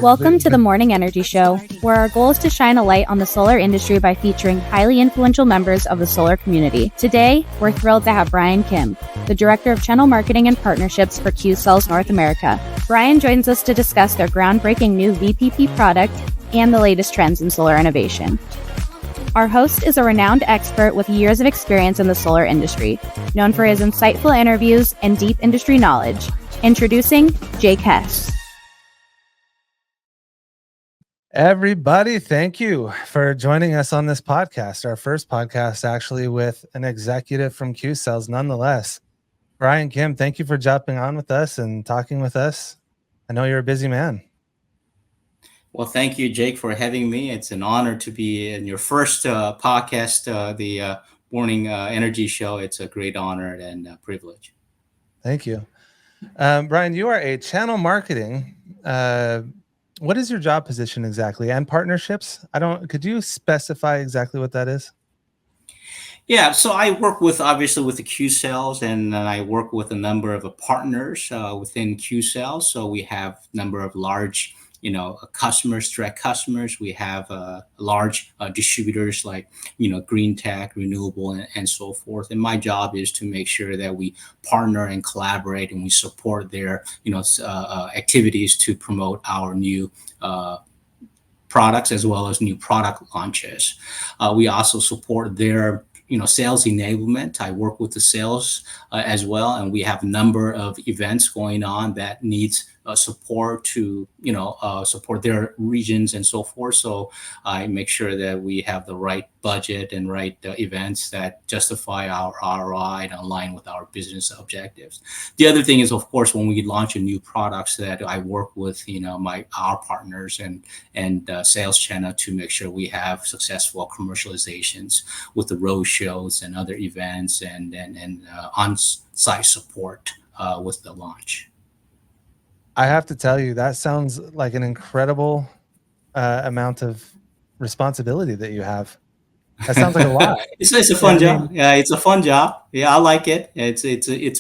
Welcome to the Morning Energy Show, where our goal is to shine a light on the solar industry by featuring highly influential members of the solar community. Today, we're thrilled to have Brian Kim, the Director of Channel Marketing and Partnerships for QCells North America. Brian joins us to discuss their groundbreaking new VPP product and the latest trends in solar innovation. Our host is a renowned expert with years of experience in the solar industry, known for his insightful interviews and deep industry knowledge. Introducing Jake Hess. Everybody, thank you for joining us on this podcast. Our first podcast actually with an executive from QCells nonetheless. Brian Kim, thank you for jumping on with us and talking with us. I know you're a busy man. Well, thank you, Jake, for having me. It's an honor to be in your first podcast, the Morning Energy Show. It's a great honor and privilege. Thank you. Brian, you are a channel marketing. What is your job position exactly? And partnerships? Could you specify exactly what that is? Yeah, so I work obviously with the QCells, and I work with a number of partners within QCells. So we have a number of large, customers, direct customers. We have large distributors like, green tech, renewable, and so forth. And my job is to make sure that we partner and collaborate, and we support their, activities to promote our new products as well as new product launches. We also support their sales enablement. I work with the sales as well, and we have a number of events going on that needs support to support their regions and so forth. So I make sure that we have the right budget and right events that justify our ROI and align with our business objectives. The other thing is, of course, when we launch a new products, that I work with our partners and sales channel to make sure we have successful commercializations with the road shows and other events and on-site support with the launch. I have to tell you, that sounds like an incredible amount of responsibility that you have. That sounds like a lot. It's a fun job. Yeah, it's a fun job. Yeah, I like it. It's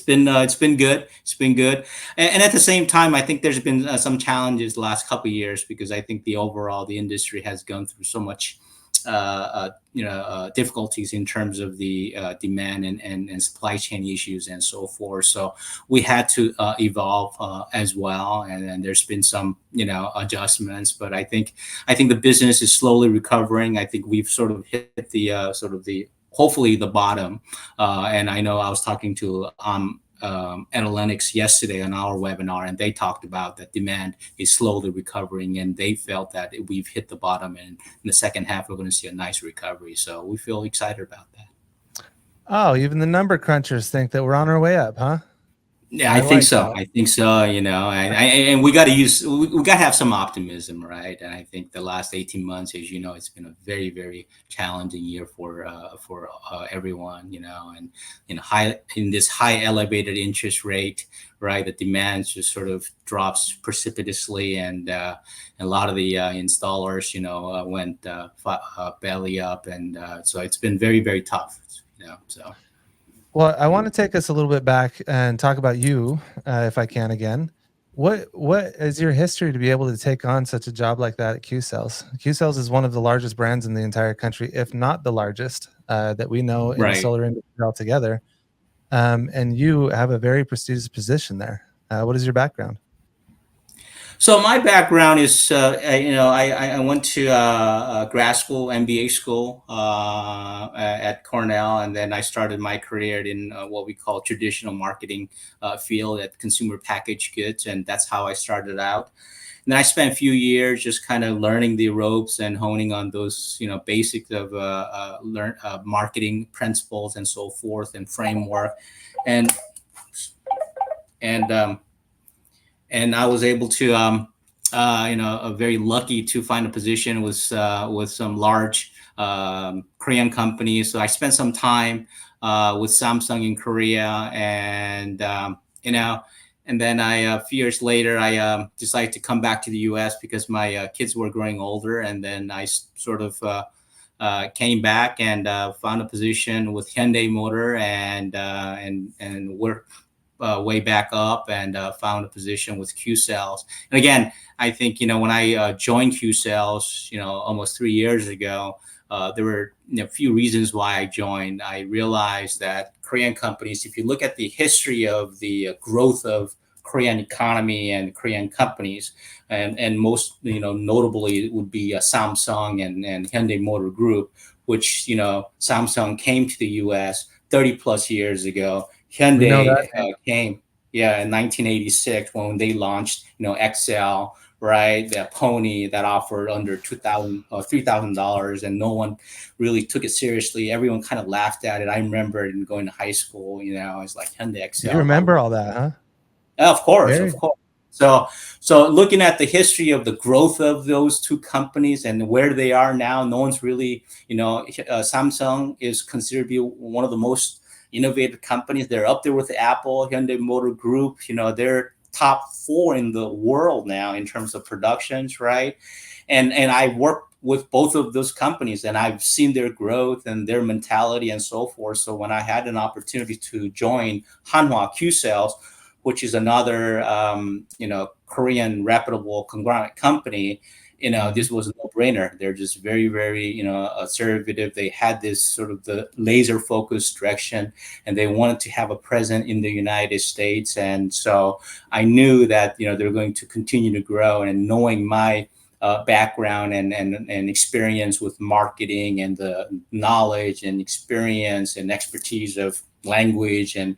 been good. It's been good. And at the same time, I think there's been some challenges the last couple of years, because I think the industry has gone through so much difficulties in terms of the demand and supply chain issues and so forth. So we had to evolve as well, and there's been some adjustments. But I think the business is slowly recovering. I think we've sort of hit the hopefully the bottom. And I know I was talking to Analytics yesterday on our webinar, and they talked about that demand is slowly recovering, and they felt that we've hit the bottom, and in the second half we're going to see a nice recovery. So we feel excited about that. Oh, even the number crunchers think that we're on our way up, huh? Yeah, I think so. I think so. And we got to have some optimism, right? And I think the last 18 months, as you know, it's been a very, very challenging year for everyone. And in this high elevated interest rate, right? The demand just sort of drops precipitously, and a lot of the installers, went belly up, and so it's been very, very tough. So. Well, I want to take us a little bit back and talk about you, if I can again. What is your history to be able to take on such a job like that at QCells? QCells is one of the largest brands in the entire country, if not the largest, that we know in the solar industry altogether. And you have a very prestigious position there. What is your background? So my background is, I went to grad school, MBA school at Cornell, and then I started my career in what we call traditional marketing field at consumer packaged goods, and that's how I started out. And then I spent a few years just kind of learning the ropes and honing on those, basics of marketing principles and so forth, and framework, and I was able to, very lucky to find a position with some large Korean companies. So I spent some time with Samsung in Korea, and and then a few years later, I decided to come back to the U.S. because my kids were growing older, and then I sort of came back and found a position with Hyundai Motor, and way back up and found a position with QCells. And again, I think, when I joined QCells, almost 3 years ago, there were a few reasons why I joined. I realized that Korean companies, if you look at the history of the growth of Korean economy and Korean companies, and most notably it would be Samsung and Hyundai Motor Group, which Samsung came to the U.S. 30 plus years ago. We know Hyundai that. came, in 1986 when they launched, XL, right? That Pony that offered under $3,000, and no one really took it seriously. Everyone kind of laughed at it. I remember it going to high school. It's like Hyundai XL. You remember all that, huh? Of course, Very. of course. So looking at the history of the growth of those two companies and where they are now, no one's really, Samsung is considered to be one of the most innovative companies. They're up there with Apple, Hyundai Motor Group. They're top 4 in the world now in terms of productions, right? And I worked with both of those companies, and I've seen their growth and their mentality and so forth. So when I had an opportunity to join Hanwha QCells, which is another, Korean reputable conglomerate company, this was a no-brainer. They're just very, very, conservative. They had this sort of the laser-focused direction, and they wanted to have a presence in the United States. And so I knew that, they're going to continue to grow. And knowing my background and experience with marketing and the knowledge and experience and expertise of language and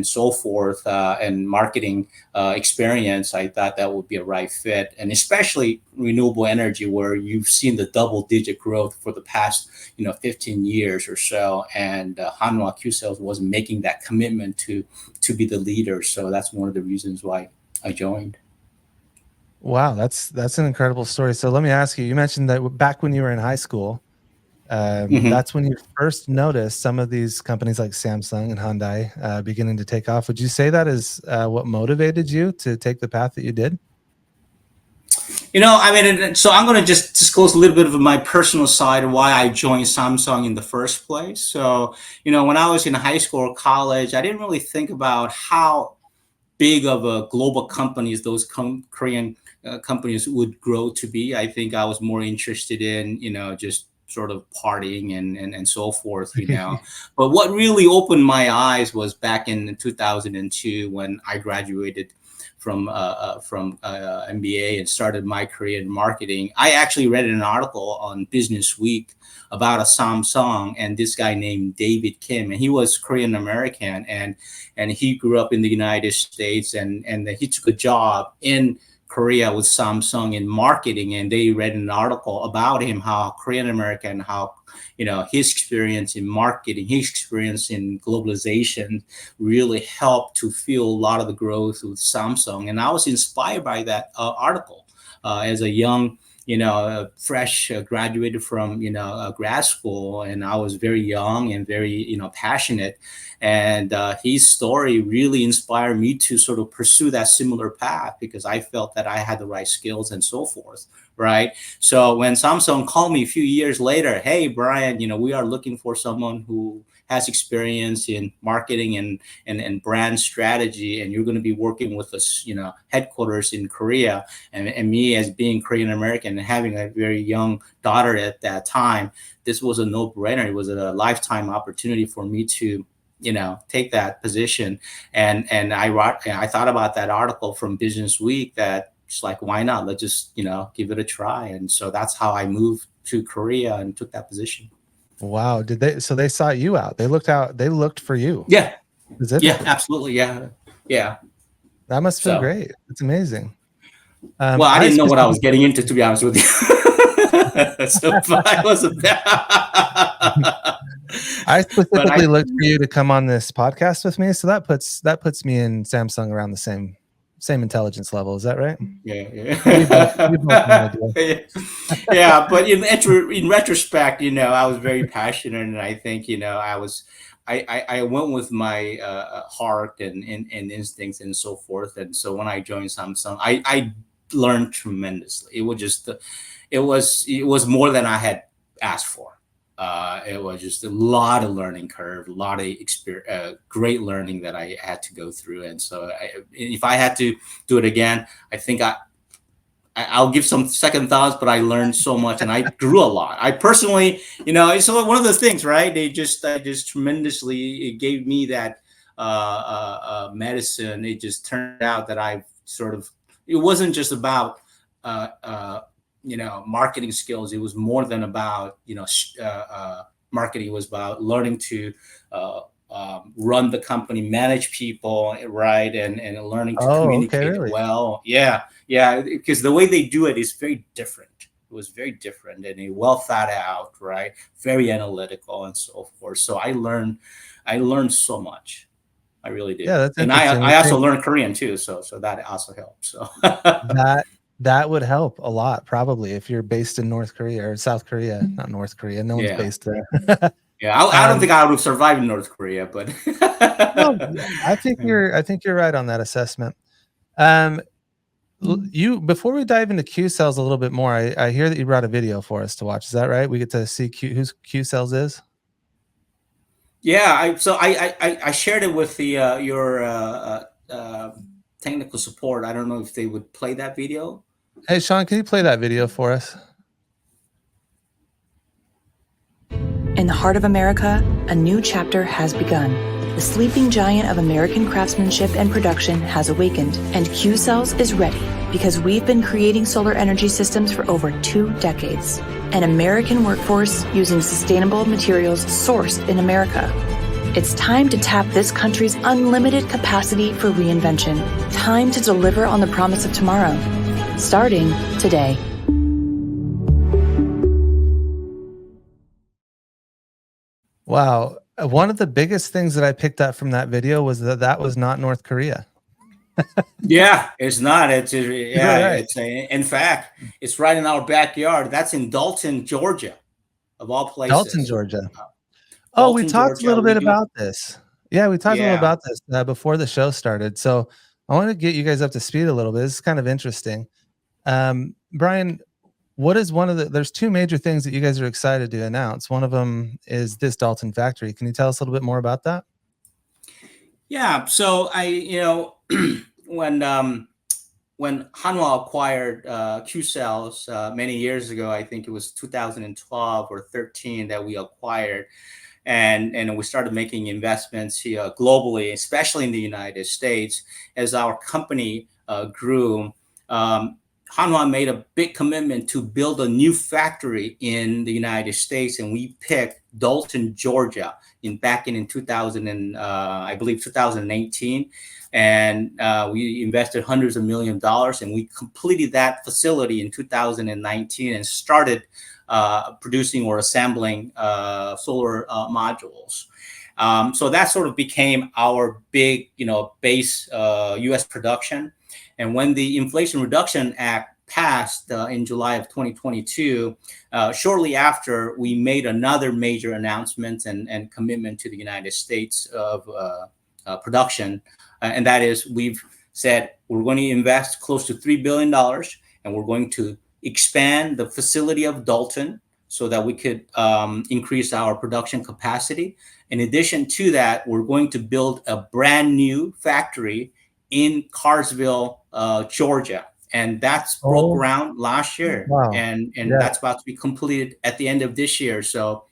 so forth, and marketing experience, I thought that would be a right fit. And especially renewable energy, where you've seen the double-digit growth for the past 15 years or so, and Hanwha QCells was making that commitment to be the leader. So that's one of the reasons why I joined. Wow, that's an incredible story. So let me ask you, you mentioned that back when you were in high school, that's when you first noticed some of these companies like Samsung and Hyundai beginning to take off. Would you say that is what motivated you to take the path that you did? So I'm going to just disclose a little bit of my personal side of why I joined Samsung in the first place. So, when I was in high school or college, I didn't really think about how big of a global companies those Korean companies would grow to be. I think I was more interested in, just sort of partying and so forth, But what really opened my eyes was back in 2002 when I graduated from MBA and started my career in marketing. I actually read an article on Business Week about a Samsung and this guy named David Kim, and he was Korean American, and he grew up in the United States, and he took a job in Korea with Samsung in marketing, and they read an article about him, how Korean American, how his experience in marketing, his experience in globalization really helped to fuel a lot of the growth with Samsung. And I was inspired by that article as a young fresh graduated from grad school, and I was very young and very passionate, and his story really inspired me to sort of pursue that similar path, because I felt that I had the right skills and so forth, right? So when Samsung called me a few years later, hey Brian, we are looking for someone who has experience in marketing and brand strategy, and you're going to be working with us, headquarters in Korea. And me, as being Korean American and having a very young daughter at that time, this was a no-brainer. It was a lifetime opportunity for me to take that position. And I thought about that article from Business Week that it's like, why not? Let's just give it a try. And so that's how I moved to Korea and took that position. Wow. So they sought you out. They looked for you. Yeah. Yeah, absolutely. Yeah. That must feel great. It's amazing. Well, I didn't know what I was getting into, to be honest with you. I specifically looked for you to come on this podcast with me. So that puts me and Samsung around the same intelligence level. Is that right? Yeah. Yeah, but in retrospect, I was very passionate, and I think I went with my heart and instincts and so forth. And so when I joined Samsung, I learned tremendously. It was just it was more than I had asked for. it was just a lot of learning curve, a lot of great learning that I had to go through. And so if I had to do it again, I think I'll give some second thoughts, but I learned so much and I grew a lot. I personally, it's one of those things, right? They just tremendously, it gave me that medicine. It just turned out that it wasn't just about, marketing skills. It was more than about, marketing. It was about learning to run the company, manage people, right, and learning to Oh, okay, communicate it really? well. Yeah, because the way they do it is very different. It was very different and well thought out, right? Very analytical and so forth. So I learned so much. I really Yeah, did, that's and interesting. I also learned Korean too. So that also helped. So That that would help a lot, probably, if you're based in North Korea or South Korea, not North Korea. No one's yeah, based there. yeah. I don't Um, think I would have survived in North Korea, but no, I think you're right on that assessment. Um, you before we dive into Q cells a little bit more, I hear that you brought a video for us to watch. Is that right? We get to see who's Q cells is. yeah. I shared it with your technical support. I don't know if they would play that video. Hey, Sean, can you play that video for us? In the heart of America, a new chapter has begun. The sleeping giant of American craftsmanship and production has awakened, and QCells is ready because we've been creating solar energy systems for over 2 decades. An American workforce using sustainable materials sourced in America. It's time to tap this country's unlimited capacity for reinvention. Time to deliver on the promise of tomorrow, starting today. Wow. One of the biggest things that I picked up from that video was that was not North Korea. Yeah, it's not. Right. In fact, it's right in our backyard. That's in Dalton, Georgia, of all Dalton, places. Georgia. Oh, we Dalton, talked a Georgia. little We bit do. about this. Yeah, we talked a little Yeah. about this before the show started. So I want to get you guys up to speed a little bit. This is kind of interesting. Brian, what is there's two major things that you guys are excited to announce. One of them is this Dalton factory. Can you tell us a little bit more about that? Yeah. So when Hanwha acquired QCells many years ago, I think it was 2012 or 13 that we acquired, and we started making investments here globally, especially in the United States. As our company grew, Hanwha made a big commitment to build a new factory in the United States, and we picked Dalton, Georgia, back in 2000 and I believe 2018, and we invested hundreds of $millions, and we completed that facility in 2019 and started producing or assembling solar modules. So that sort of became our big, base U.S. production. And when the Inflation Reduction Act passed in July of 2022, shortly after, we made another major announcement and commitment to the United States of production. And that is, we've said we're going to invest close to $3 billion, and we're going to expand the facility of Dalton so that we could increase our production capacity. In addition to that, we're going to build a brand new factory in Carsville, Georgia, and that's broke Oh, ground last year, wow. and Yeah. that's about to be completed at the end of this year. So,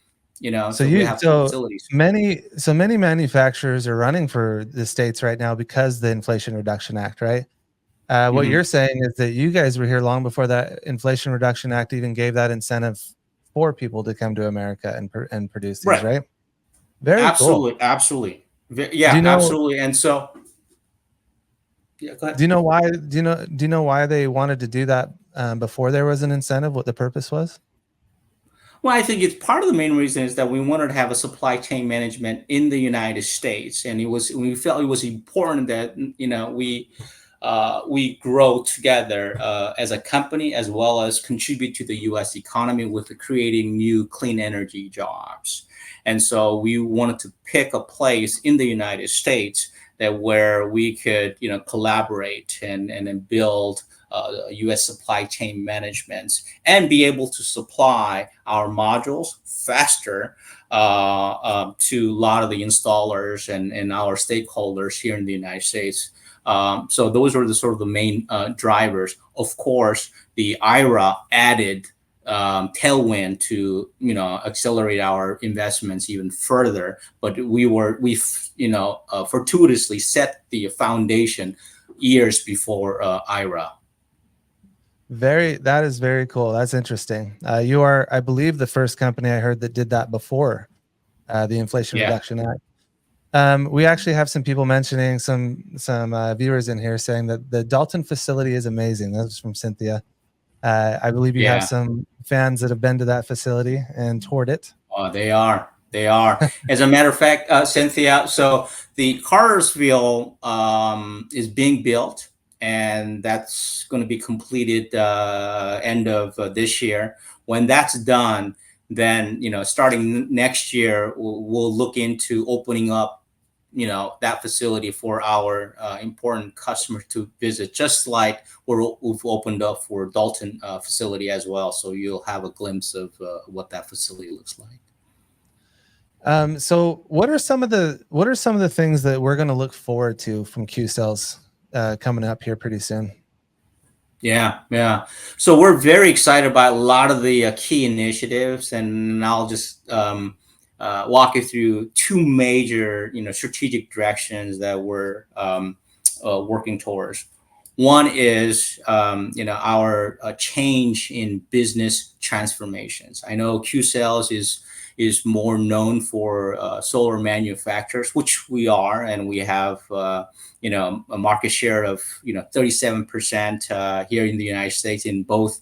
So so we have two facilities. many manufacturers are running for the states right now because the Inflation Reduction Act, right? What Mhm. you're saying is that you guys were here long before that Inflation Reduction Act even gave that incentive for people to come to America and produce these, Right. right? Very cool. Absolutely. Absolutely. Do Yeah, you know absolutely. And so, yeah, go ahead. do you know why do you know why they wanted to do that before there was an incentive, what the purpose was? Well, I think it's part of the main reason is that we wanted to have a supply chain management in the United States, and we felt it was important that we grow together as a company as well as contribute to the U.S. economy with creating new clean energy jobs. And so we wanted to pick a place in the United States that where we could collaborate and build U.S. supply chain management, and be able to supply our modules faster to a lot of the installers and our stakeholders here in the United States. So those are the sort of the main drivers. Of course, the IRA added tailwind to accelerate our investments even further. But we've fortuitously set the foundation years before IRA. That is very cool. That's interesting. You are, I believe, the first company I heard that did that before the Inflation Reduction Act. We actually have some people mentioning, some viewers in here saying that the Dalton facility is amazing. That was from Cynthia. I believe you have some fans that have been to that facility and toured it. Oh, they are. As a matter of fact, Cynthia, so the Cartersville is being built, and that's going to be completed end of this year. When that's done, then starting next year, we'll look into opening up that facility for our important customers to visit, just like we've opened up for Dalton facility as well. So you'll have a glimpse of what that facility looks like. So what are some of the things that we're going to look forward to from QCells coming up here pretty soon? Yeah. So we're very excited about a lot of the key initiatives, and I'll just walk you through two major, strategic directions that we're working towards. One is, our change in business transformations. I know QCells is more known for solar manufacturers, which we are, and we have a market share of 37% here in the United States in both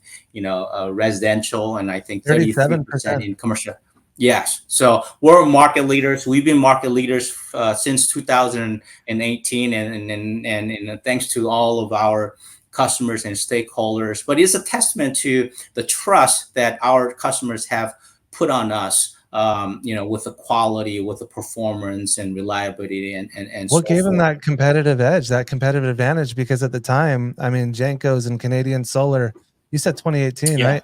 residential, and I think 33% in commercial. Yes, so we're market leaders. We've been market leaders since 2018, and thanks to all of our customers and stakeholders. But it's a testament to the trust that our customers have put on us. With the quality, with the performance and reliability, and what gave them that competitive edge, that competitive advantage? Because at the time, I mean, Janko's and Canadian Solar, you said 2018, right?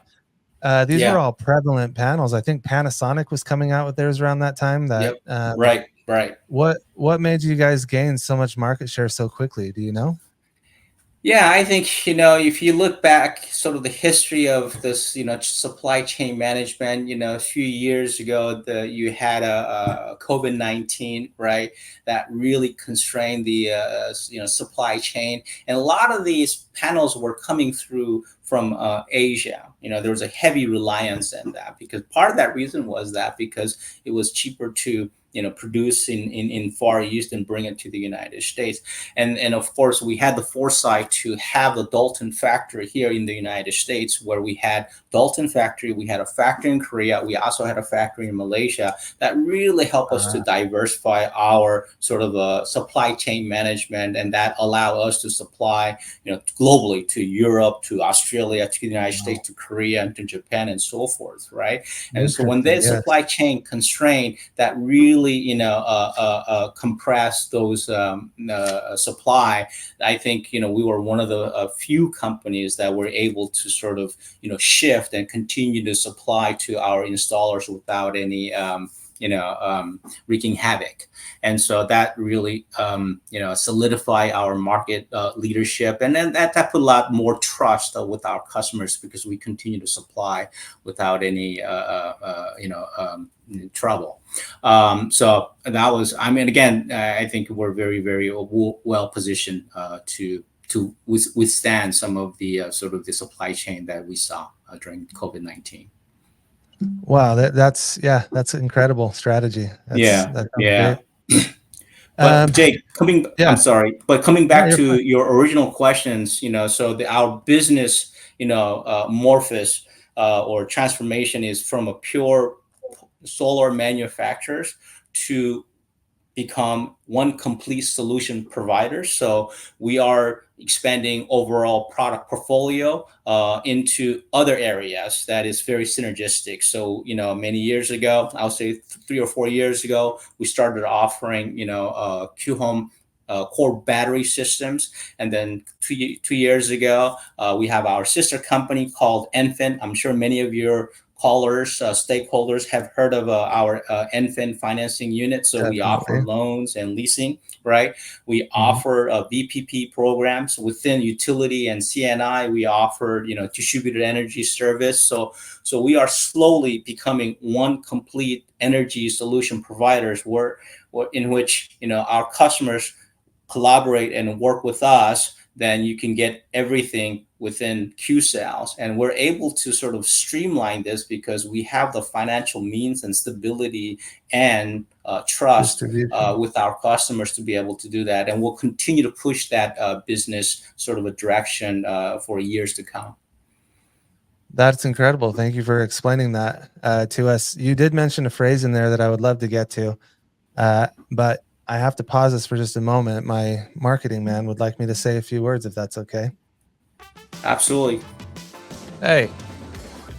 These were all prevalent panels. I think Panasonic was coming out with theirs around that time. Right. What made you guys gain so much market share so quickly? Do you know? Yeah, I think, if you look back sort of the history of this, supply chain management, a few years ago, you had a COVID-19, right, that really constrained the, supply chain. And a lot of these panels were coming through from Asia. There was a heavy reliance on that, because part of that reason was that because it was cheaper to produce in Far East and bring it to the United States. And of course, we had the foresight to have the Dalton factory here in the United States, where we had Dalton factory, we had a factory in Korea, we also had a factory in Malaysia that really helped us to diversify our sort of supply chain management, and that allowed us to supply globally to Europe, to Australia, to the United States, to Korea, and to Japan, and so forth, right? And so when there's supply chain constraint, that really compress those supply, I think we were one of the few companies that were able to sort of shift and continue to supply to our installers without any wreaking havoc. And so that really solidify our market leadership, and then that put a lot more trust with our customers, because we continue to supply without any trouble. So that was, again, I think we're very, very well positioned to withstand some of the sort of the supply chain that we saw during COVID-19. Wow, that's incredible strategy. That's great. But Jake, I'm sorry, but coming back to your original questions, so our business, morphos or transformation is from a pure solar manufacturers to become one complete solution provider. So we are expanding overall product portfolio into other areas that is very synergistic. So, many years ago, I'll say 3 or 4 years ago, we started offering, Q Home core battery systems. And then 2 years ago, we have our sister company called Enfin. I'm sure many of your callers, stakeholders have heard of our Enfin financing unit. So we offer Definitely. loans and leasing, right? We offer VPP programs within utility and CNI. We offer, distributed energy service. So we are slowly becoming one complete energy solution providers in which, our customers collaborate and work with us. Then you can get everything within QCells. And we're able to sort of streamline this because we have the financial means and stability and trust with our customers to be able to do that. And we'll continue to push that business sort of a direction for years to come. That's incredible. Thank you for explaining that to us. You did mention a phrase in there that I would love to get to, but I have to pause this for just a moment. My marketing man would like me to say a few words, if that's okay. Absolutely. Hey,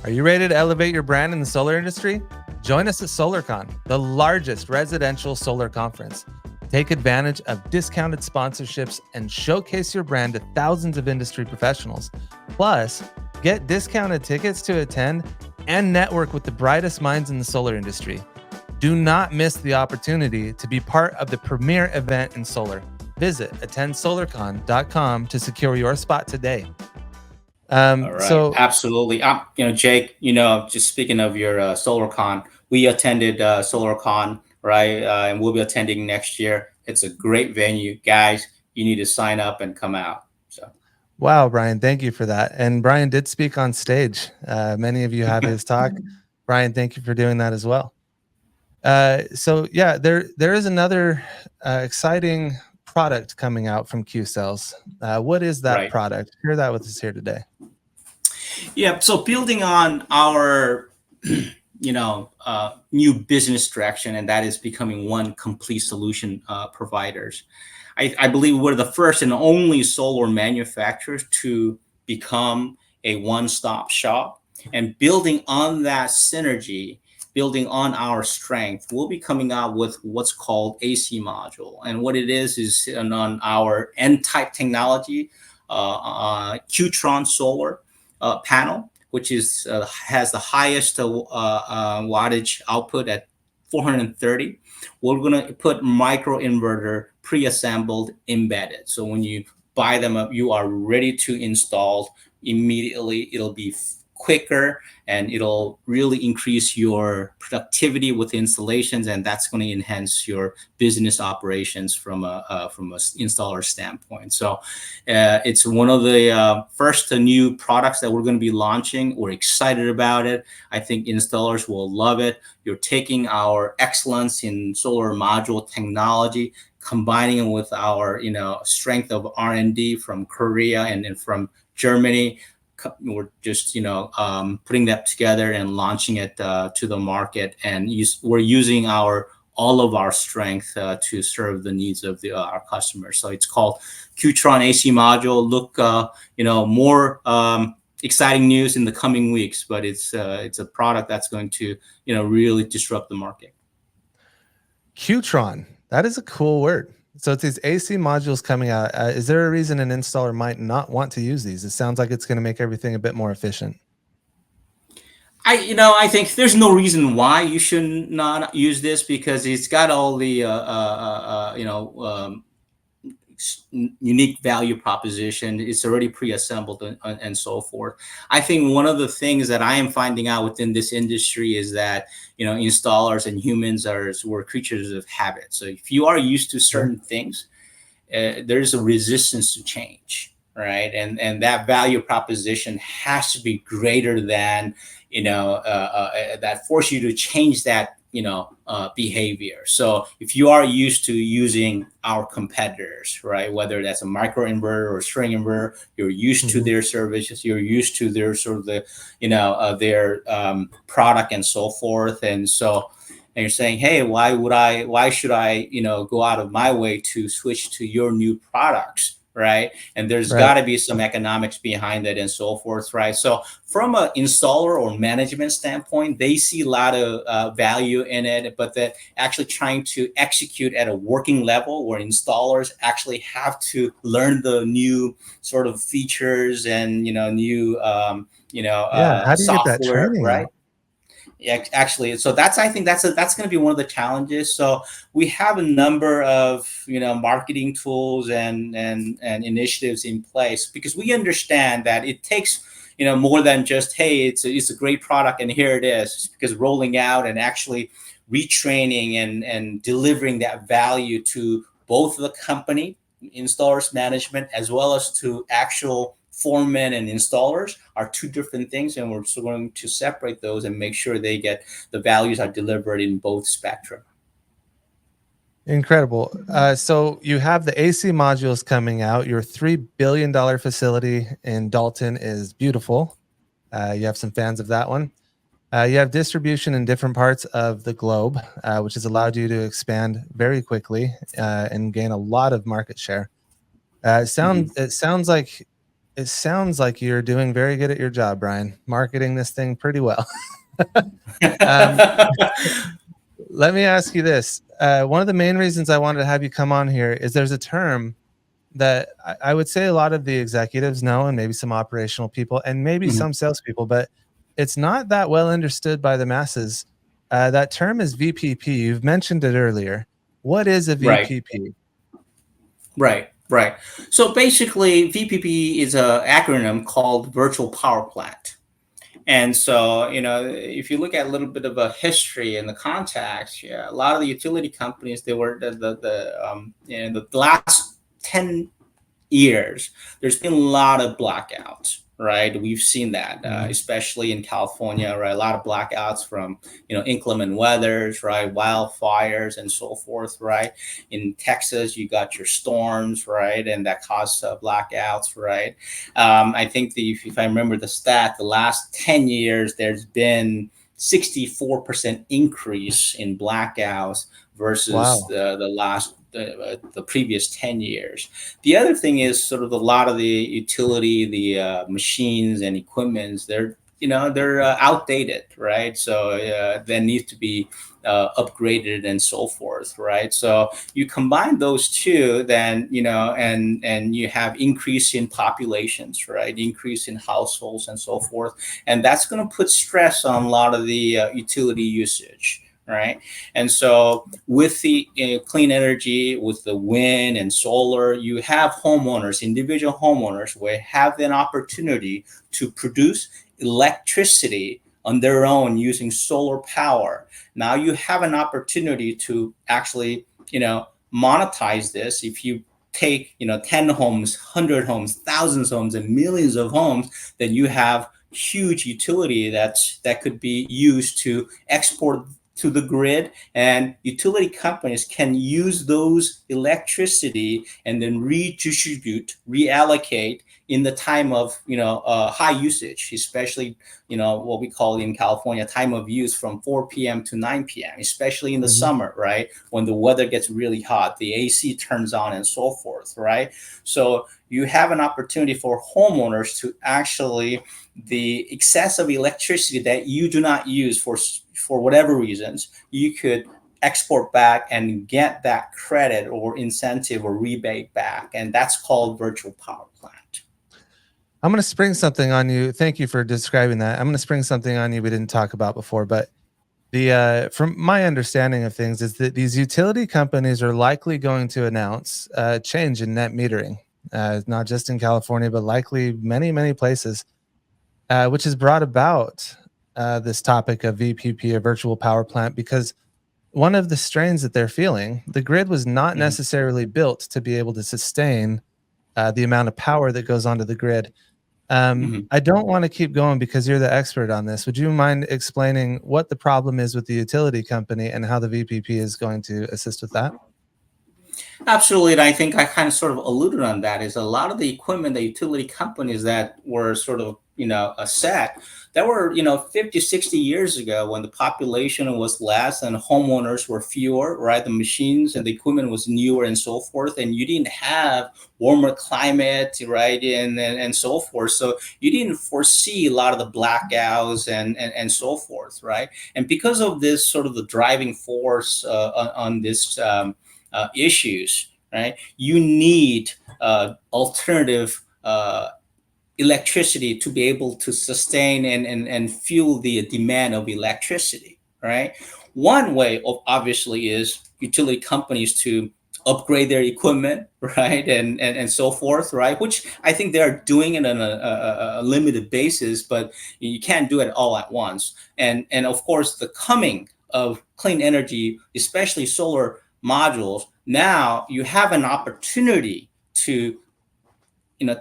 are you ready to elevate your brand in the solar industry? Join us at SolarCon, the largest residential solar conference. Take advantage of discounted sponsorships and showcase your brand to thousands of industry professionals. Plus, get discounted tickets to attend and network with the brightest minds in the solar industry. Do not miss the opportunity to be part of the premier event in solar. Visit attendsolarcon.com to secure your spot today. All right. So absolutely. Jake, just speaking of your SolarCon, we attended SolarCon, right? And we'll be attending next year. It's a great venue, guys. You need to sign up and come out. So. Wow, Brian, thank you for that. And Brian did speak on stage. Many of you have his talk. Brian, thank you for doing that as well. So yeah, there is another exciting product coming out from QCells. What is that product? Share that with us here today. Yeah. So building on our, new business direction, and that is becoming one complete solution providers. I believe we're the first and only solar manufacturers to become a one-stop shop, and building on that synergy, building on our strength, we'll be coming out with what's called AC module. And what it is on our N-type technology, Qtron solar panel, which has the highest wattage output at 430. We're going to put microinverter pre-assembled embedded. So when you buy them up, you are ready to install immediately. It'll be quicker, and it'll really increase your productivity with installations, and that's going to enhance your business operations from a installer standpoint. So it's one of the first new products that we're going to be launching. We're excited about it. I think installers will love it. You're taking our excellence in solar module technology, combining it with our strength of R&D from Korea and from Germany. We're just putting that together and launching it to the market, and we're using all of our strength to serve the needs of our customers. So it's called Qtron AC module. Look, more exciting news in the coming weeks, but it's a product that's going to really disrupt the market. Qtron, that is a cool word. So it's these AC modules coming out. Is there a reason an installer might not want to use these? It sounds like it's going to make everything a bit more efficient. I think there's no reason why you should not use this, because it's got all the unique value proposition. It's already pre-assembled and so forth. I think one of the things that I am finding out within this industry is that installers and humans we're creatures of habit. So if you are used to certain things, there's a resistance to change, right? And that value proposition has to be greater than that force you to change that behavior. So if you are used to using our competitors, right, whether that's a microinverter or string inverter, you're used to their services, you're used to their sort of their product and so forth, and you're saying, hey, why should I go out of my way to switch to your new products, right? And there's Right. got to be some economics behind it and so forth, right? So from an installer or management standpoint, they see a lot of value in it, but that actually trying to execute at a working level where installers actually have to learn the new sort of features and new Yeah. How do you get that software, training right? though? Yeah, actually, so I think that's going to be one of the challenges. So we have a number of marketing tools and initiatives in place because we understand that it takes more than just, hey, it's a great product and here it is. Because rolling out and actually retraining and delivering that value to both the company, installers, management, as well as to actual foremen and installers are two different things, and we're still going to separate those and make sure the values are delivered in both spectrum. Incredible. So you have the AC modules coming out. Your $3 billion facility in Dalton is beautiful. You have some fans of that one. You have distribution in different parts of the globe, which has allowed you to expand very quickly and gain a lot of market share. It sounds like you're doing very good at your job, Brian, marketing this thing pretty well. Um, let me ask you this. One of the main reasons I wanted to have you come on here is there's a term that I would say a lot of the executives know, and maybe some operational people, and maybe some salespeople, but it's not that well understood by the masses. That term is VPP. You've mentioned it earlier. What is a Right. VPP? Right. So basically, VPP is an acronym called Virtual Power Plant. And so, if you look at a little bit of a history and the context, yeah, a lot of the utility companies, they were the last 10 years, there's been a lot of blackouts, right? We've seen that, especially in California, right? A lot of blackouts from, inclement weathers, right? Wildfires and so forth, right? In Texas, you got your storms, right? And that caused blackouts, right? I think if I remember the stat, the last 10 years, there's been 64% increase in blackouts versus Wow. the previous 10 years. The other thing is sort of a lot of the utility, the machines and equipments, they're outdated, right? So they need to be upgraded and so forth, right? So you combine those two, then and you have increase in populations, right? Increase in households and so forth, and that's going to put stress on a lot of the utility usage. Right. And so with the clean energy, with the wind and solar, you have homeowners, individual homeowners, where have an opportunity to produce electricity on their own using solar power. Now you have an opportunity to actually, monetize this. If you take, 10 homes, 100 homes, thousands of homes, and millions of homes, then you have huge utility that could be used to export to the grid, and utility companies can use those electricity and then redistribute, reallocate in the time of high usage, especially what we call in California time of use from 4 p.m. to 9 p.m., especially in the summer, right? When the weather gets really hot, the AC turns on and so forth, right? So you have an opportunity for homeowners to actually, the excess of electricity that you do not use for whatever reasons, you could export back and get that credit or incentive or rebate back. And that's called virtual power plant. I'm going to spring something on you. Thank you for describing that. I'm going to spring something on you we didn't talk about before, but from my understanding of things is that these utility companies are likely going to announce a change in net metering, not just in California, but likely many, many places, which has brought about this topic of VPP, a virtual power plant, because one of the strains that they're feeling, the grid was not necessarily built to be able to sustain the amount of power that goes onto the grid. I don't want to keep going because you're the expert on this. Would you mind explaining what the problem is with the utility company and how the VPP is going to assist with that? Absolutely. And I think I kind of sort of alluded on that, is a lot of the equipment, the utility companies that were sort of set, that were 50, 60 years ago, when the population was less and homeowners were fewer, right? The machines and the equipment was newer and so forth, and you didn't have warmer climate, right? And so forth. So you didn't foresee a lot of the blackouts and so forth, right? And because of this sort of the driving force on this issues, right? You need alternative electricity to be able to sustain and fuel the demand of electricity, right? One way of obviously is utility companies to upgrade their equipment, right, and so forth, right, which I think they're doing it on a limited basis, but you can't do it all at once. And of course, the coming of clean energy, especially solar modules, now you have an opportunity to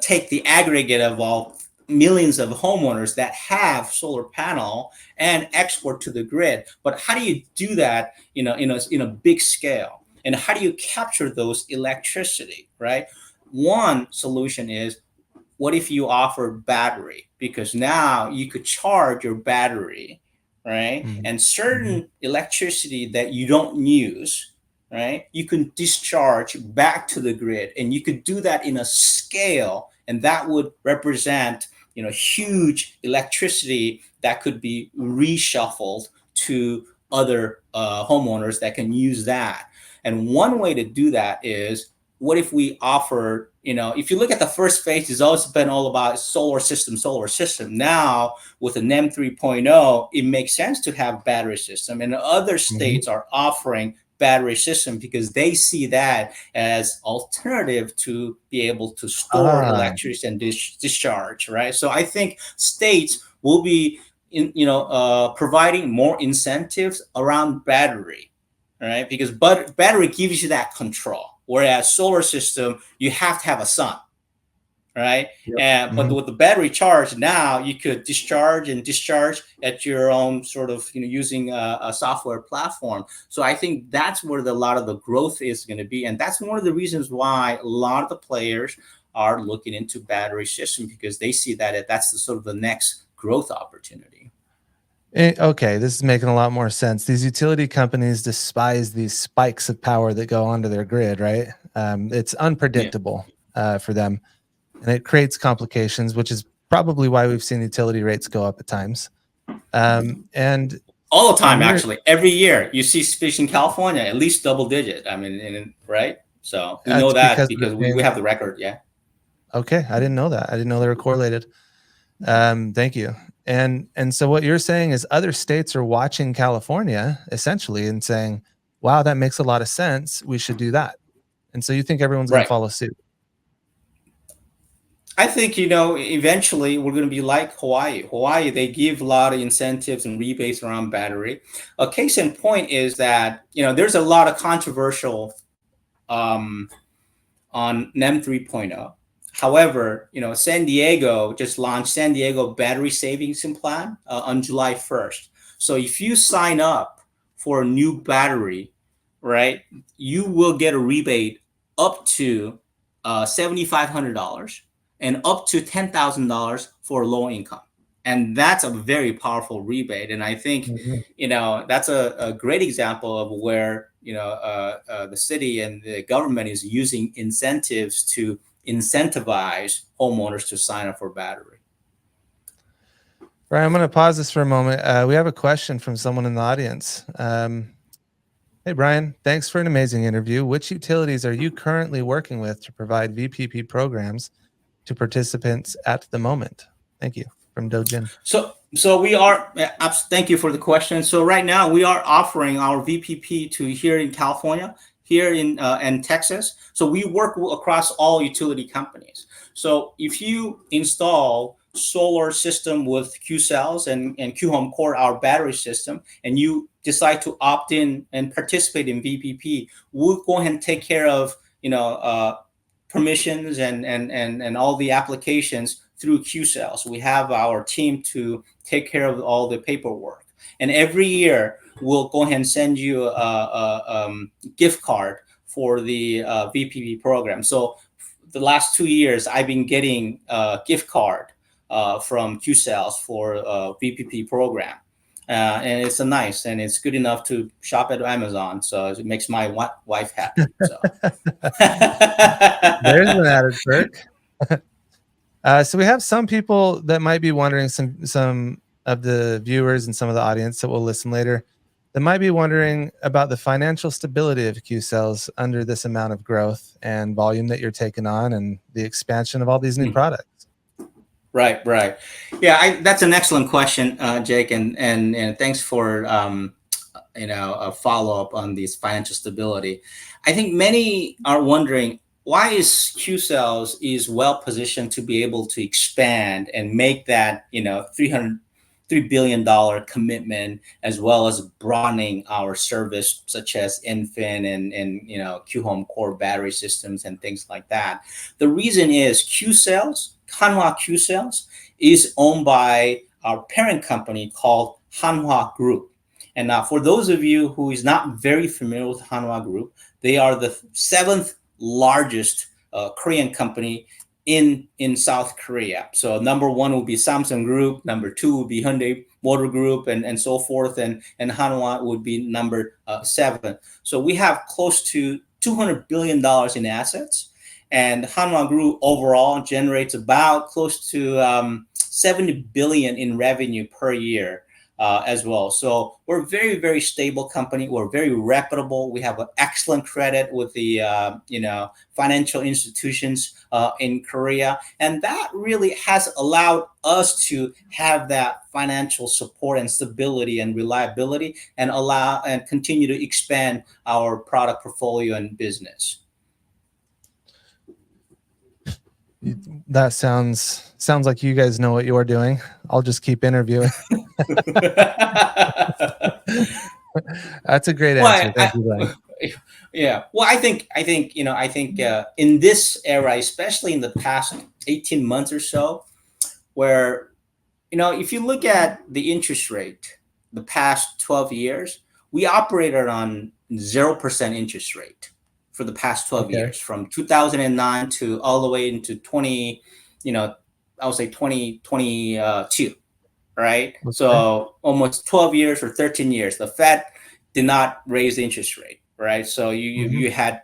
take the aggregate of all millions of homeowners that have solar panel and export to the grid. But how do you do that in a big scale? And how do you capture those electricity, right? One solution is, what if you offer battery? Because now you could charge your battery, right? Mm-hmm. And certain electricity that you don't use, right, you can discharge back to the grid, and you could do that in a scale, and that would represent huge electricity that could be reshuffled to other homeowners that can use that. And one way to do that is, what if we offer, if you look at the first phase, it's always been all about solar system. Now with the NEM 3.0, it makes sense to have battery system, and other states are offering battery system because they see that as alternative to be able to store electricity and discharge, right? So I think states will be providing more incentives around battery, right? Because battery gives you that control, whereas solar system, you have to have a sun, right? Yep. But with the battery charge, now you could discharge at your own sort of, using a software platform. So I think that's where a lot of the growth is going to be. And that's one of the reasons why a lot of the players are looking into battery system, because they see that that's the sort of the next growth opportunity. Okay, this is making a lot more sense. These utility companies despise these spikes of power that go onto their grid, right? It's unpredictable for them. And it creates complications, which is probably why we've seen utility rates go up at times. And all the time, actually, every year you see, especially in California, at least double digit. I mean, right? So we know that because we have the record. Yeah. Okay, I didn't know that. I didn't know they were correlated. Thank you. And so what you're saying is other states are watching California essentially and saying, "Wow, that makes a lot of sense. We should do that." And so you think everyone's going to follow suit? I think, eventually we're going to be like Hawaii. Hawaii, they give a lot of incentives and rebates around battery. A case in point is that, there's a lot of controversial on NEM 3.0. However, San Diego just launched San Diego Battery Savings Plan on July 1st. So if you sign up for a new battery, right, you will get a rebate up to $7,500. and up to $10,000 for low income. And that's a very powerful rebate. And I think, that's a great example of where, the city and the government is using incentives to incentivize homeowners to sign up for battery. Right, I'm going to pause this for a moment. We have a question from someone in the audience. Hey, Brian, thanks for an amazing interview. Which utilities are you currently working with to provide VPP programs to participants at the moment? Thank you. From Dojin. So we are, thank you for the question. So right now we are offering our VPP to here in California, here in Texas. So we work across all utility companies. So if you install solar system with QCells and QHome Core, our battery system, and you decide to opt in and participate in VPP, we'll go ahead and take care of, permissions and all the applications through QCells. We have our team to take care of all the paperwork. And every year, we'll go ahead and send you a gift card for the VPP program. So the last 2 years, I've been getting a gift card from QCells for VPP program. And it's nice, and it's good enough to shop at Amazon. So it makes my wife happy. So There's an added perk. So we have some people that might be wondering, some of the viewers and some of the audience that will listen later, that might be wondering about the financial stability of QCells under this amount of growth and volume that you're taking on, and the expansion of all these new products. Right. Yeah, that's an excellent question, Jake, and thanks for a follow up on this financial stability. I think many are wondering why is QCells is well positioned to be able to expand and make that $3 billion commitment, as well as broadening our service such as infin and Q Home core battery systems and things like that. The reason is Hanwha QCells is owned by our parent company called Hanwha Group. And now, for those of you who is not very familiar with Hanwha Group, they are the 7th largest Korean company in South Korea. So number 1 will be Samsung Group, number 2 will be Hyundai Motor Group, and so forth, and Hanwha would be number 7. So we have close to $200 billion in assets. And Hanwha Group overall generates about close to 70 billion in revenue per year as well. So we're a very, very stable company. We're very reputable. We have an excellent credit with the financial institutions in Korea, and that really has allowed us to have that financial support and stability and reliability, and allow and continue to expand our product portfolio and business. That sounds like you guys know what you're doing. I'll just keep interviewing. That's a great answer. Thank you, Brian. Yeah. Well, I think in this era, especially in the past 18 months or so, where if you look at the interest rate, the past 12 years, we operated on 0% interest rate for the past 12 years, from 2009 to all the way into 2022, right? Okay. So almost 12 years or 13 years, the Fed did not raise the interest rate, right? So you had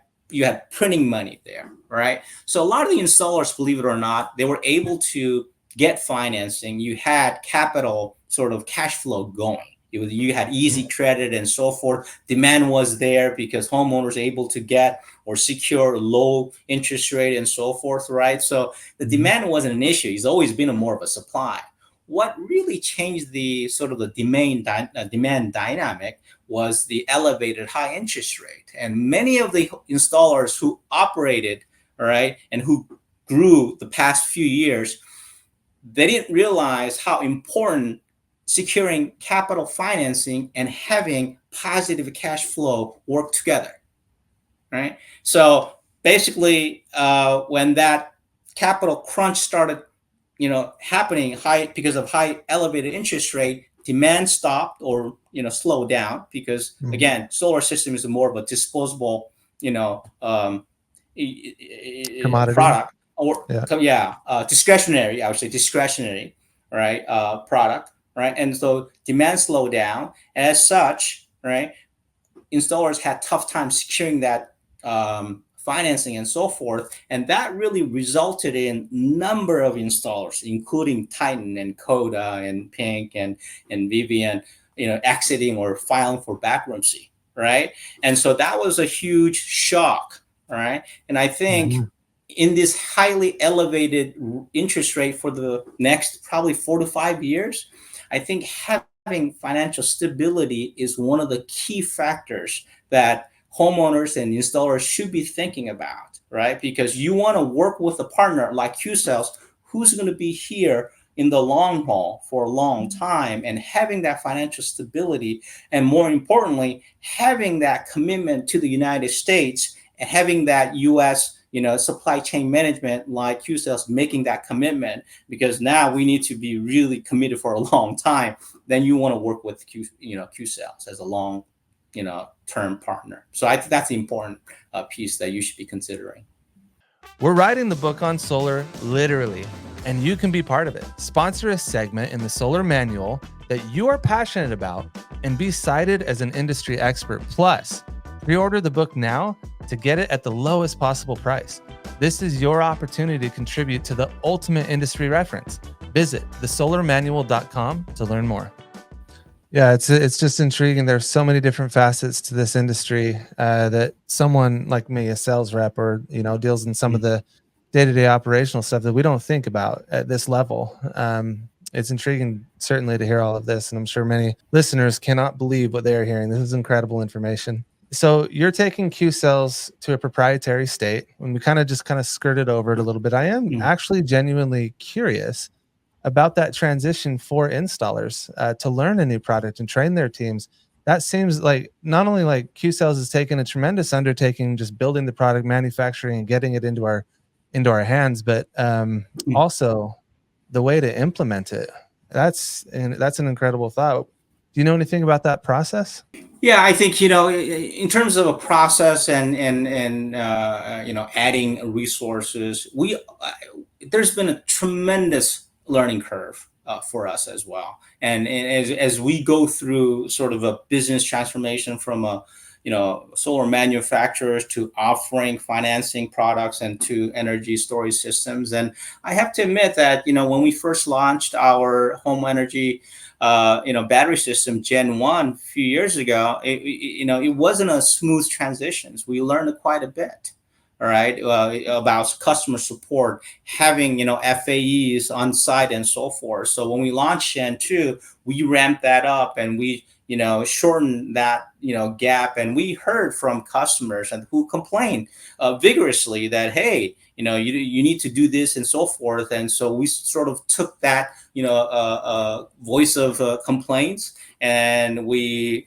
printing money there, right? So a lot of the installers, believe it or not, they were able to get financing. You had capital sort of cash flow going. You had easy credit and so forth. Demand was there because homeowners were able to get or secure low interest rate and so forth, right? So the demand wasn't an issue. It's always been more of a supply. What really changed the sort of the demand dynamic was the elevated high interest rate. And many of the installers who operated, right, and who grew the past few years, they didn't realize how important securing capital financing and having positive cash flow work together, right? So basically, when that capital crunch started, happening because of high elevated interest rate, demand stopped or slowed down, because again, solar system is more of a disposable, commodity product, or discretionary. I would say discretionary, right? Product. Right. And so demand slowed down. As such, right, installers had tough time securing that financing and so forth. And that really resulted in number of installers, including Titan and Coda and Pink and Vivian, exiting or filing for bankruptcy. Right. And so that was a huge shock. Right. And I think in this highly elevated interest rate for the next probably 4 to 5 years, I think having financial stability is one of the key factors that homeowners and installers should be thinking about, right? Because you want to work with a partner like QCells, who's going to be here in the long haul for a long time, and having that financial stability, and more importantly, having that commitment to the United States, and having that U.S. supply chain management like QCells making that commitment, because now we need to be really committed for a long time. Then you want to work with QCells as a long, term partner. So I think that's the important piece that you should be considering. We're writing the book on solar literally, and you can be part of it. Sponsor a segment in the solar manual that you are passionate about and be cited as an industry expert. Plus, pre-order the book now to get it at the lowest possible price. This is your opportunity to contribute to the ultimate industry reference. Visit thesolarmanual.com to learn more. Yeah, it's just intriguing. There's so many different facets to this industry that someone like me, a sales rep, or deals in some of the day-to-day operational stuff that we don't think about at this level. It's intriguing, certainly, to hear all of this, and I'm sure many listeners cannot believe what they are hearing. This is incredible information. So you're taking QCells to a proprietary state, and we kind of skirted over it a little bit. I am actually genuinely curious about that transition for installers to learn a new product and train their teams. That seems like not only like QCells has taken a tremendous undertaking just building the product, manufacturing, and getting it into our hands, but also the way to implement it. That's an incredible thought. Do you know anything about that process? Yeah, I think in terms of a process and adding resources, there's been a tremendous learning curve for us as well. And as we go through sort of a business transformation from a solar manufacturers to offering financing products and to energy storage systems, and I have to admit that when we first launched our home energy battery system Gen 1 a few years ago, it wasn't a smooth transition. We learned quite a bit. All right, about customer support, having FAEs on site and so forth. So when we launched Gen 2, we ramped that up and we shortened that gap. And we heard from customers and who complained vigorously that, hey, you need to do this and so forth. And so we sort of took that voice of complaints, and we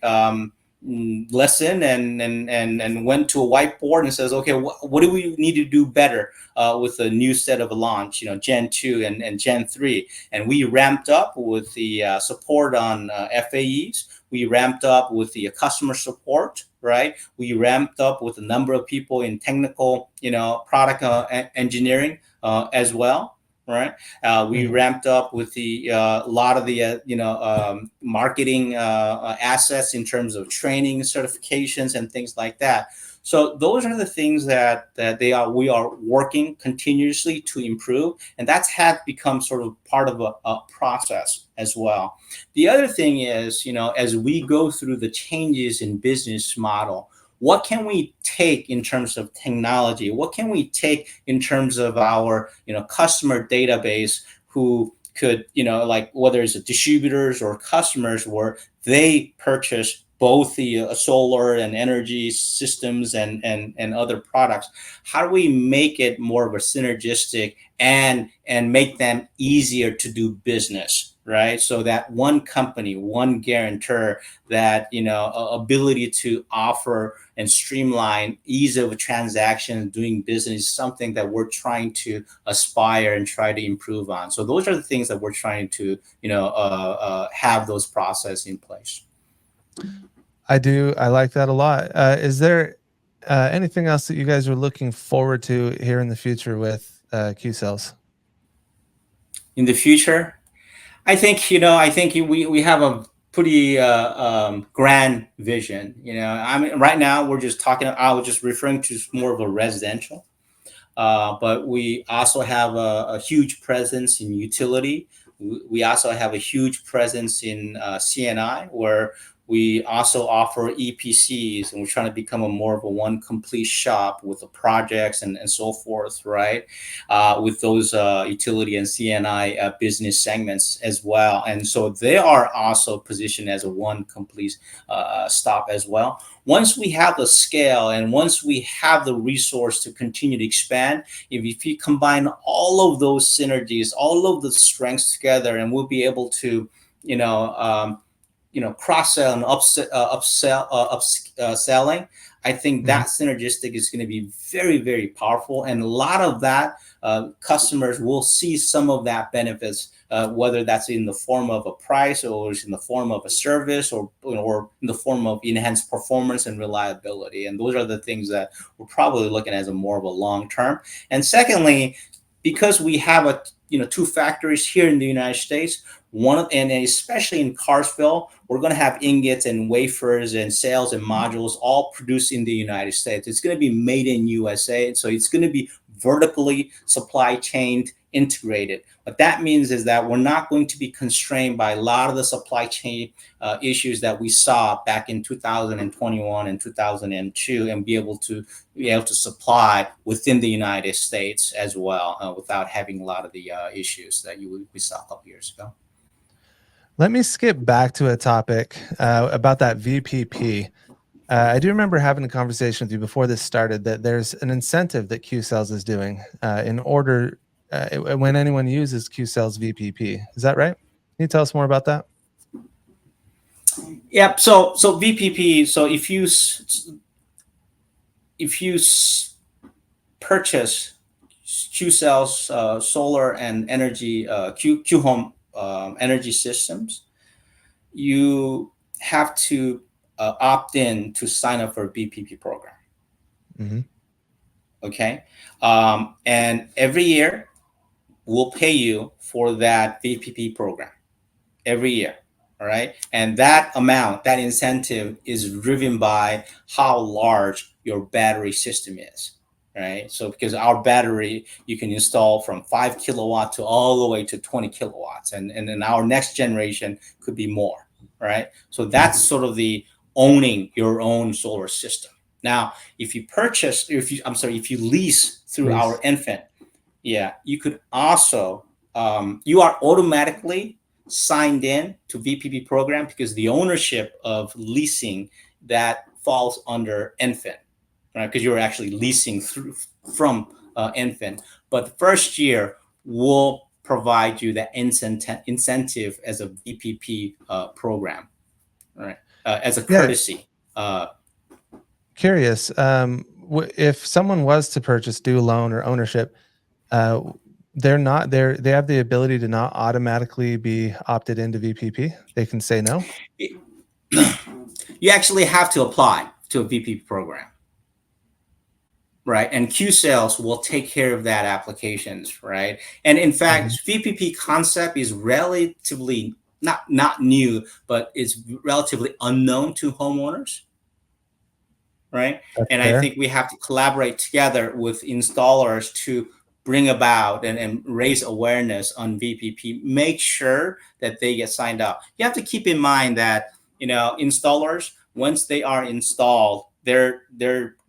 lesson and went to a whiteboard and says, okay, what do we need to do better with the new set of launch, Gen 2 and Gen 3. And we ramped up with the support on FAEs. We ramped up with the customer support, right? We ramped up with a number of people in technical, product engineering as well. Right. We ramped up with the a lot of the marketing assets in terms of training, certifications, and things like that. So those are the things that we are working continuously to improve, and that's had become sort of part of a process as well. The other thing is, as we go through the changes in business model, what can we take in terms of technology? What can we take in terms of our, customer database who could, like whether it's distributors or customers where they purchase both the solar and energy systems and other products? How do we make it more of a synergistic and make them easier to do business? Right, so that one company, one guarantor, that ability to offer and streamline ease of transaction, doing business is something that we're trying to aspire and try to improve on. So those are the things that we're trying to have those processes in place. I like that a lot. Is there anything else that you guys are looking forward to here in the future with QCells? In the future, I think we have a pretty grand vision. Right now we're just talking. I was just referring to more of a residential, but we also have a huge presence in utility. We also have a huge presence in CNI, where we also offer EPCs, and we're trying to become more of a one complete shop with the projects and so forth, right? With those utility and CNI business segments as well. And so they are also positioned as a one complete stop as well. Once we have the scale and once we have the resource to continue to expand, if you combine all of those synergies, all of the strengths together, and we'll be able to, cross sell and upselling, I think that synergistic is going to be very, very powerful, and a lot of that customers will see some of that benefits, whether that's in the form of a price, or it's in the form of a service, or in the form of enhanced performance and reliability. And those are the things that we're probably looking at as a more of a long term. And secondly, because we have two factories here in the United States, and especially in Carsville, we're going to have ingots and wafers and cells and modules all produced in the United States. It's going to be made in USA, so it's going to be vertically supply chain integrated. What that means is that we're not going to be constrained by a lot of the supply chain issues that we saw back in 2021 and 2002, and be able to supply within the United States as well, without having a lot of the issues that we saw a couple years ago. Let me skip back to a topic about that VPP. I do remember having a conversation with you before this started that there's an incentive that QCells is doing in order when anyone uses QCells VPP. Is that right? Can you tell us more about that? Yep. So VPP. So if you purchase QCells solar and energy Q Home energy systems, you have to opt in to sign up for a VPP program. Okay, and every year we'll pay you for that VPP program every year. All right, and that amount, that incentive, is driven by how large your battery system is. Right, so because our battery, you can install from 5 kilowatt to all the way to 20 kilowatts, and then our next generation could be more. Right, so that's sort of the owning your own solar system. Now, if you lease through our infant, you could also you are automatically signed in to VPP program, because the ownership of leasing that falls under infant. Right, because you're actually leasing from infant. But the first year will provide you that incentive as a VPP program, right? As a courtesy. Curious, if someone was to purchase, do a loan or ownership, they have the ability to not automatically be opted into VPP. They can say no. You actually have to apply to a VPP program. Right, and QCells will take care of that applications, right? And in fact, VPP concept is relatively not new, but it's relatively unknown to homeowners, right? That's and fair. I think we have to collaborate together with installers to bring about and raise awareness on VPP. Make sure that they get signed up. You have to keep in mind that installers, once they are installed, their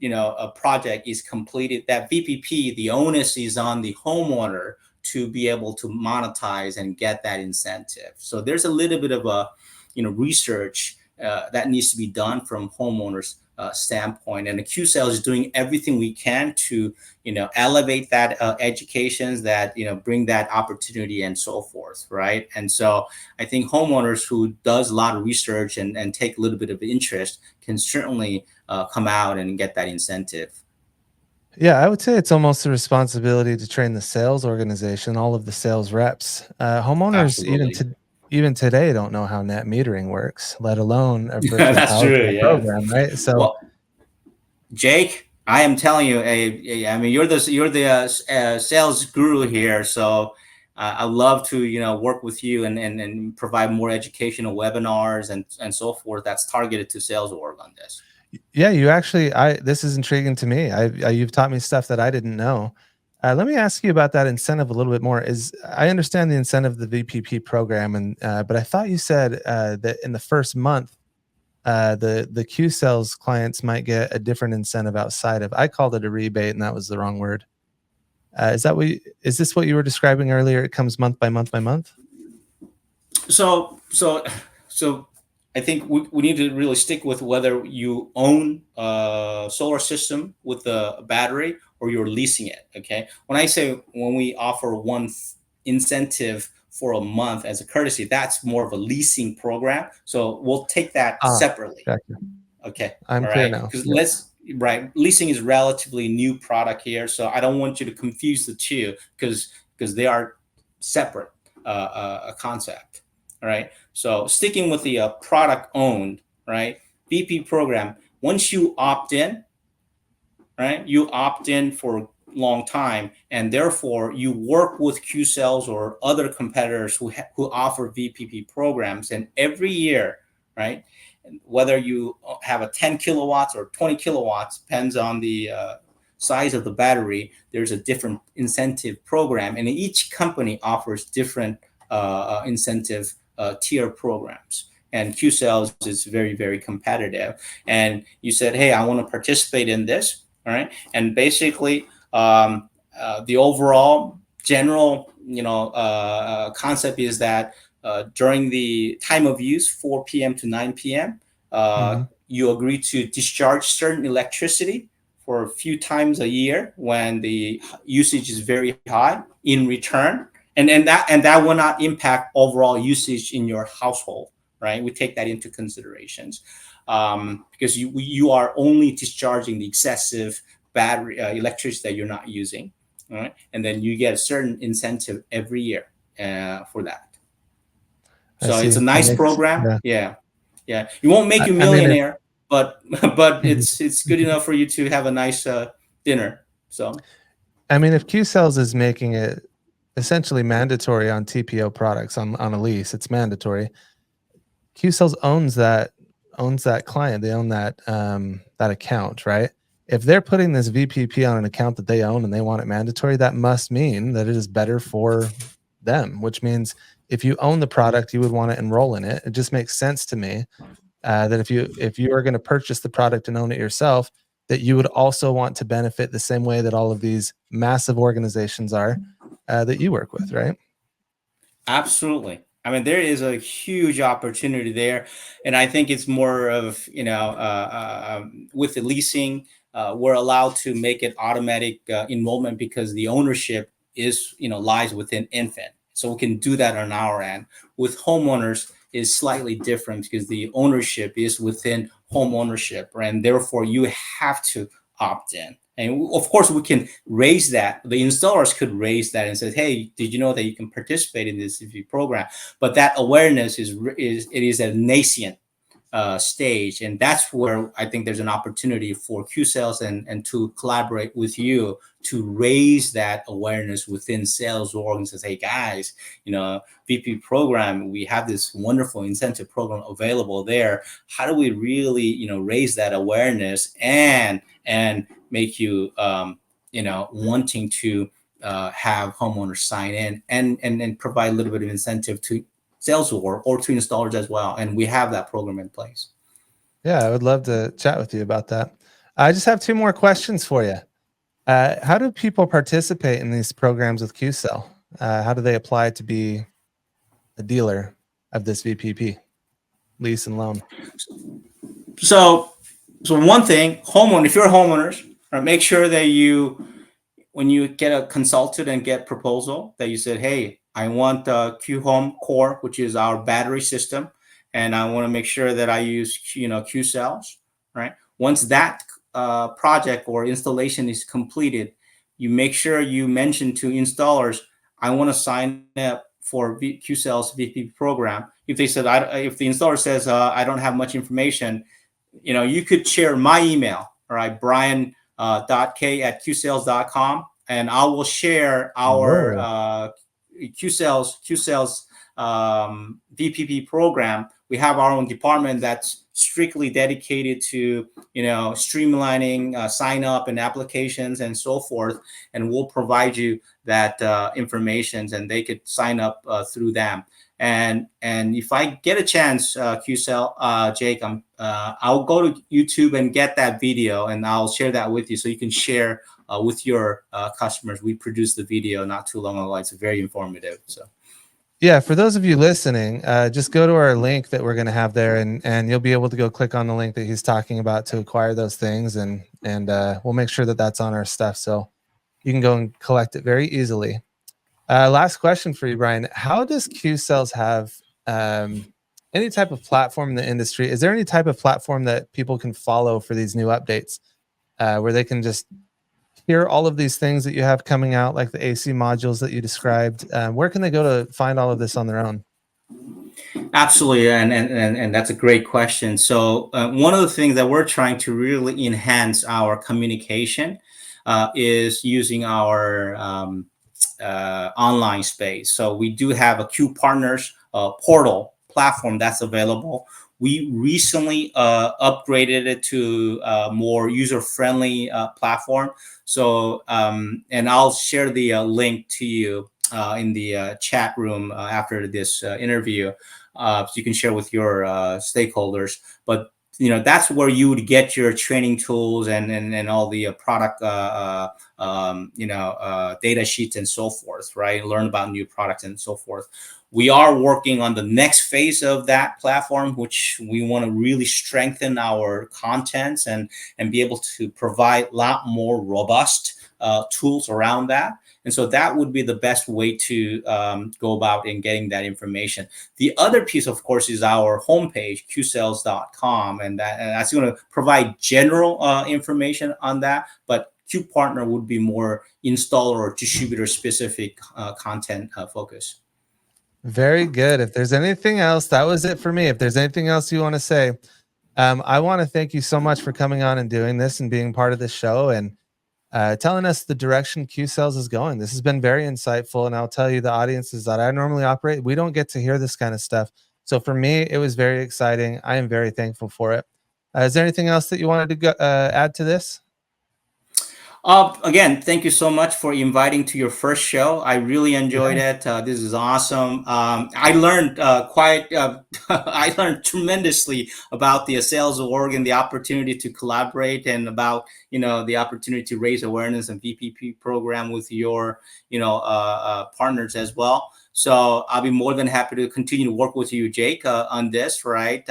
a project is completed, that VPP, the onus is on the homeowner to be able to monetize and get that incentive. So there's a little bit of a research that needs to be done from homeowners standpoint, and the QCells is doing everything we can to elevate that educations, that bring that opportunity and so forth, right? And so I think homeowners who does a lot of research and take a little bit of interest can certainly come out and get that incentive. Yeah, I would say it's almost a responsibility to train the sales organization, all of the sales reps. Homeowners even today don't know how net metering works, let alone a virtual power program, right? So, well, Jake, I am telling you, I mean, you're the sales guru here, so I'd love to work with you and provide more educational webinars and so forth that's targeted to sales org on this. Yeah, this is intriguing to me. You've taught me stuff that I didn't know. Let me ask you about that incentive a little bit more. I understand the incentive of the VPP program, but I thought you said that in the first month, the QCells clients might get a different incentive outside of. I called it a rebate, and that was the wrong word. Is this what you were describing earlier? It comes month by month by month. So I think we need to really stick with whether you own a solar system with a battery or you're leasing it. Okay. When we offer one incentive for a month as a courtesy. That's more of a leasing program. So we'll take that separately. Gotcha. Okay. I'm all clear right. now. Because leasing is relatively new product here. So I don't want you to confuse the two because they are separate concept. All right. So sticking with the product owned, right? VP program, once you opt in, right? You opt in for a long time, and therefore you work with QCells or other competitors who offer VPP programs, and every year, right? Whether you have a 10 kilowatts or 20 kilowatts, depends on the size of the battery. There's a different incentive program, and each company offers different incentive tier programs. And QCells is very, very competitive. And you said, hey, I want to participate in this. All right. And basically, the overall general, concept is that during the time of use, 4 p.m. to 9 p.m., you agree to discharge certain electricity for a few times a year when the usage is very high in return. And that will not impact overall usage in your household, right? We take that into considerations. Because you are only discharging the excessive battery electricity that you're not using, all right? And then you get a certain incentive every year for that. So it's a nice program. Yeah. You won't make you a millionaire, but it's good enough for you to have a nice dinner. So, I mean, if QCells is making it essentially mandatory on TPO products on a lease, it's mandatory. QCells owns that client. They own that that account, right? If they're putting this VPP on an account that they own and they want it mandatory, that must mean that it is better for them, which means if you own the product, you would want to enroll in it. It just makes sense to me that if you are going to purchase the product and own it yourself, that you would also want to benefit the same way that all of these massive organizations are that you work with, right? Absolutely. I mean, there is a huge opportunity there, and I think it's more of with the leasing, we're allowed to make it automatic enrollment because the ownership is lies within infant, so we can do that on our end. With homeowners, is slightly different because the ownership is within home ownership, right? And therefore you have to opt in. And of course, we can raise that. The installers could raise that and say, "Hey, did you know that you can participate in this program?" But that awareness is a nascent stage, and that's where I think there's an opportunity for QCells and to collaborate with you to raise that awareness within sales orgs and say, "Hey guys, VP program, we have this wonderful incentive program available there. How do we really raise that awareness and make you wanting to have homeowners sign in and provide a little bit of incentive to sales or to installers as well." And we have that program in place. Yeah, I would love to chat with you about that. I just have two more questions for you. How do people participate in these programs with QCell? How do they apply to be a dealer of this VPP, lease and loan? So one thing, if you're homeowners, make sure that when you get a consultant and get proposal, that you said, "Hey, I want Q Home Core, which is our battery system, and I want to make sure that I use QCells." Right. Once that project or installation is completed, you make sure you mention to installers, "I want to sign up for QCells VPP program." If they said, if the installer says, "I don't have much information," you could share my email, all right, brian.k@qcells.com, and I will share our QCells VPP program. We have our own department that's strictly dedicated to streamlining sign up and applications and so forth, and we'll provide you that information, and they could sign up through them. And if I get a chance, QCell, Jake, I'll go to YouTube and get that video, and I'll share that with you so you can share with your customers. We produced the video not too long ago. It's very informative. So. Yeah, for those of you listening, just go to our link that we're going to have there, and you'll be able to go click on the link that he's talking about to acquire those things, and we'll make sure that that's on our stuff, so you can go and collect it very easily. Last question for you, Brian. How does QCells have any type of platform in the industry? Is there any type of platform that people can follow for these new updates where they can just hear all of these things that you have coming out, like the AC modules that you described? Where can they go to find all of this on their own? Absolutely, and that's a great question. So one of the things that we're trying to really enhance our communication is using our online space. So we do have a Q Partners portal platform that's available. We recently upgraded it to a more user-friendly platform. So, and I'll share the link to you in the chat room after this interview, so you can share with your stakeholders. But that's where you would get your training tools and all the product data sheets and so forth, right? Learn about new products and so forth. We are working on the next phase of that platform, which we want to really strengthen our contents and be able to provide a lot more robust tools around that. And so that would be the best way to go about in getting that information. The other piece, of course, is our homepage, QCells.com, and that's going to provide general information on that. But Q Partner would be more installer or distributor specific content focus. Very good. If there's anything else, that was it for me. If there's anything else you want to say, I want to thank you so much for coming on and doing this and being part of this show and telling us the direction QCells is going. This has been very insightful, and I'll tell you, the audiences that I normally operate, we don't get to hear this kind of stuff. So for me, it was very exciting. I am very thankful for it. Is there anything else that you wanted to add to this? Again, thank you so much for inviting to your first show. I really enjoyed it. This is awesome. I learned I learned tremendously about the sales org and the opportunity to collaborate, and about the opportunity to raise awareness and VPP program with your partners as well. So I'll be more than happy to continue to work with you, Jake, on this, right?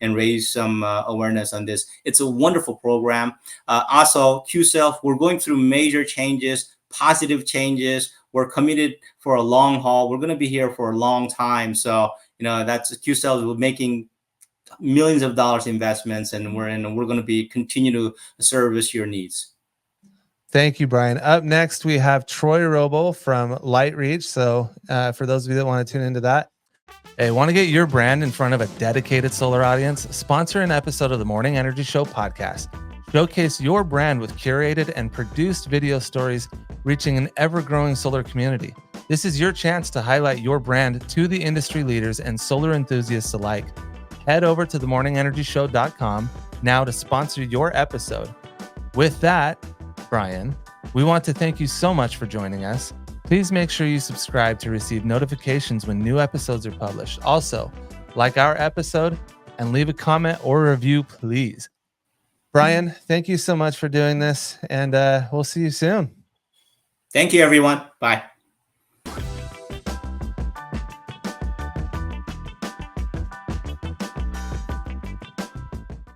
And raise some awareness on this. It's a wonderful program. Also, QCells, we're going through major changes, positive changes. We're committed for a long haul. We're going to be here for a long time. So, that's QCells. We're making millions of dollars investments, and we're going to be continue to service your needs. Thank you, Brian. Up next, we have Troy Robo from LightReach. So for those of you that want to tune into that, hey, want to get your brand in front of a dedicated solar audience? Sponsor an episode of the Morning Energy Show podcast. Showcase your brand with curated and produced video stories reaching an ever-growing solar community. This is your chance to highlight your brand to the industry leaders and solar enthusiasts alike. Head over to themorningenergyshow.com now to sponsor your episode. With that, Brian, we want to thank you so much for joining us. Please make sure you subscribe to receive notifications when new episodes are published. Also, like our episode and leave a comment or a review, please. Brian, thank you so much for doing this, and we'll see you soon. Thank you, everyone. Bye.